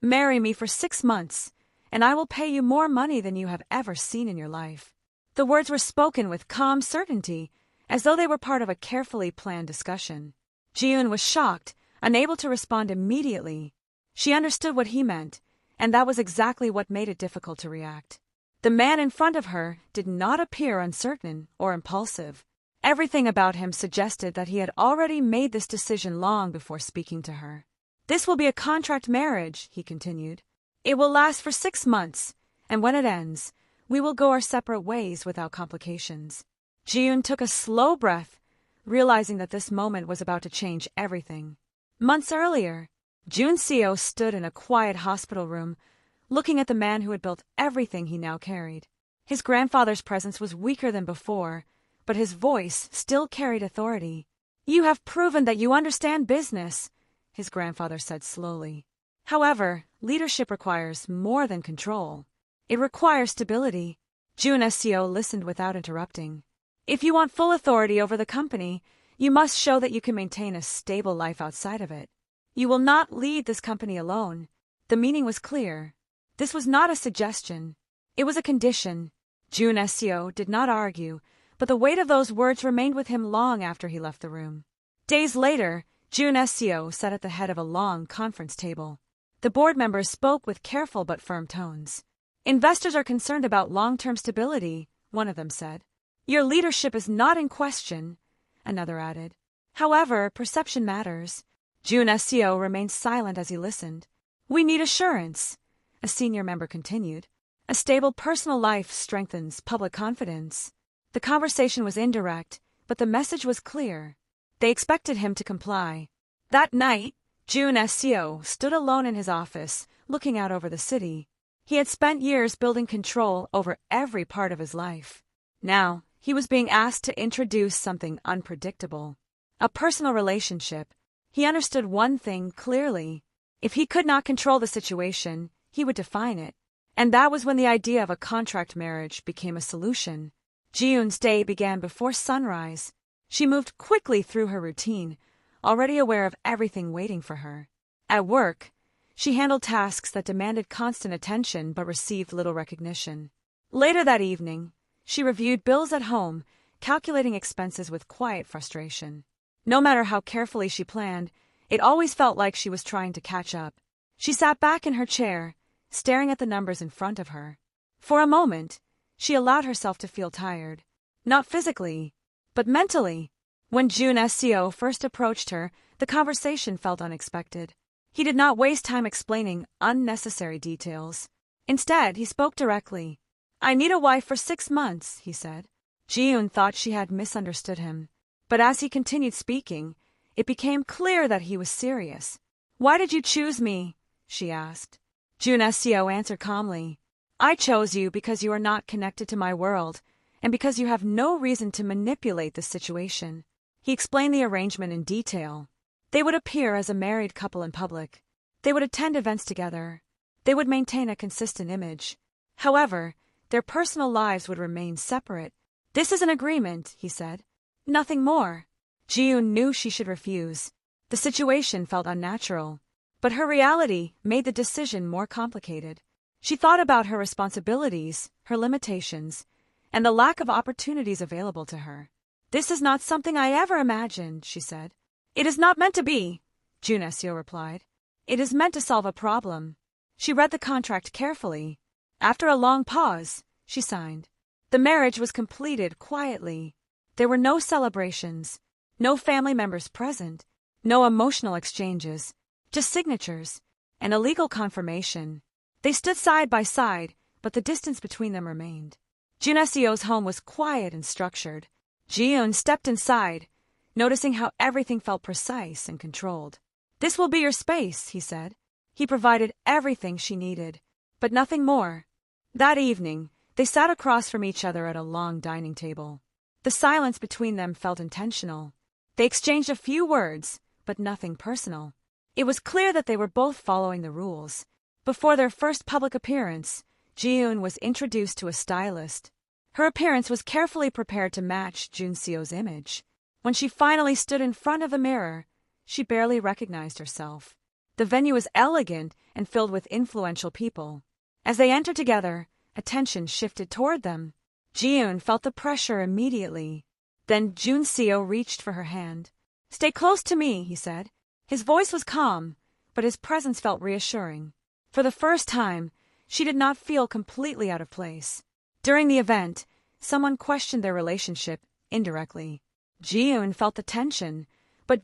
Marry me for 6 months, and I will pay you more money than you have ever seen in your life." The words were spoken with calm certainty, as though they were part of a carefully planned discussion. Ji-eun was shocked, unable to respond immediately. She understood what he meant, and that was exactly what made it difficult to react. The man in front of her did not appear uncertain or impulsive. Everything about him suggested that he had already made this decision long before speaking to her. "This will be a contract marriage," he continued. "It will last for 6 months, and when it ends, we will go our separate ways without complications." Ji-eun took a slow breath, realizing that this moment was about to change everything. Months earlier, Jun Seo stood in a quiet hospital room, looking at the man who had built everything he now carried. His grandfather's presence was weaker than before, but his voice still carried authority. "You have proven that you understand business," his grandfather said slowly. "However, leadership requires more than control. It requires stability." Jun Seo listened without interrupting. "If you want full authority over the company, you must show that you can maintain a stable life outside of it. You will not lead this company alone." The meaning was clear. This was not a suggestion. It was a condition. Jun Seo did not argue, but the weight of those words remained with him long after he left the room. Days later, Jun Seo sat at the head of a long conference table. The board members spoke with careful but firm tones. "Investors are concerned about long-term stability," one of them said. "Your leadership is not in question," another added. "However, perception matters." Jun Seo remained silent as he listened. "We need assurance," a senior member continued. "A stable personal life strengthens public confidence." The conversation was indirect, but the message was clear. They expected him to comply. That night, Jun Seo stood alone in his office, looking out over the city. He had spent years building control over every part of his life. Now, he was being asked to introduce something unpredictable. A personal relationship. He understood one thing clearly. If he could not control the situation, he would define it. And that was when the idea of a contract marriage became a solution. Ji-eun's day began before sunrise. She moved quickly through her routine, already aware of everything waiting for her. At work, she handled tasks that demanded constant attention but received little recognition. Later that evening, she reviewed bills at home, calculating expenses with quiet frustration. No matter how carefully she planned, it always felt like she was trying to catch up. She sat back in her chair, staring at the numbers in front of her. For a moment, she allowed herself to feel tired. Not physically, but mentally. When Jun Seo first approached her, the conversation felt unexpected. He did not waste time explaining unnecessary details. Instead, he spoke directly. "I need a wife for 6 months," he said. Ji-eun thought she had misunderstood him. But as he continued speaking, it became clear that he was serious. "Why did you choose me?" she asked. Jun Seo answered calmly. "I chose you because you are not connected to my world, and because you have no reason to manipulate the situation." He explained the arrangement in detail. They would appear as a married couple in public. They would attend events together. They would maintain a consistent image. However, their personal lives would remain separate. "This is an agreement," he said. "Nothing more." Ji-eun knew she should refuse. The situation felt unnatural, but her reality made the decision more complicated. She thought about her responsibilities, her limitations, and the lack of opportunities available to her. "This is not something I ever imagined," she said. "It is not meant to be," Jun Seo replied. "It is meant to solve a problem." She read the contract carefully. After a long pause, she signed. The marriage was completed quietly. There were no celebrations, no family members present, no emotional exchanges, just signatures and a legal confirmation. They stood side by side, but the distance between them remained. Jun Seo's home was quiet and structured. Ji-eun stepped inside, noticing how everything felt precise and controlled. "This will be your space," he said. He provided everything she needed, but nothing more. That evening, they sat across from each other at a long dining table. The silence between them felt intentional. They exchanged a few words, but nothing personal. It was clear that they were both following the rules. Before their first public appearance, Ji-eun was introduced to a stylist. Her appearance was carefully prepared to match Jun Seo's image. When she finally stood in front of the mirror, she barely recognized herself. The venue was elegant and filled with influential people. As they entered together, attention shifted toward them. Ji-eun felt the pressure immediately. Then Jun-seo reached for her hand. "Stay close to me," he said. His voice was calm, but his presence felt reassuring. For the first time, she did not feel completely out of place. During the event, someone questioned their relationship indirectly. Ji-eun felt the tension, but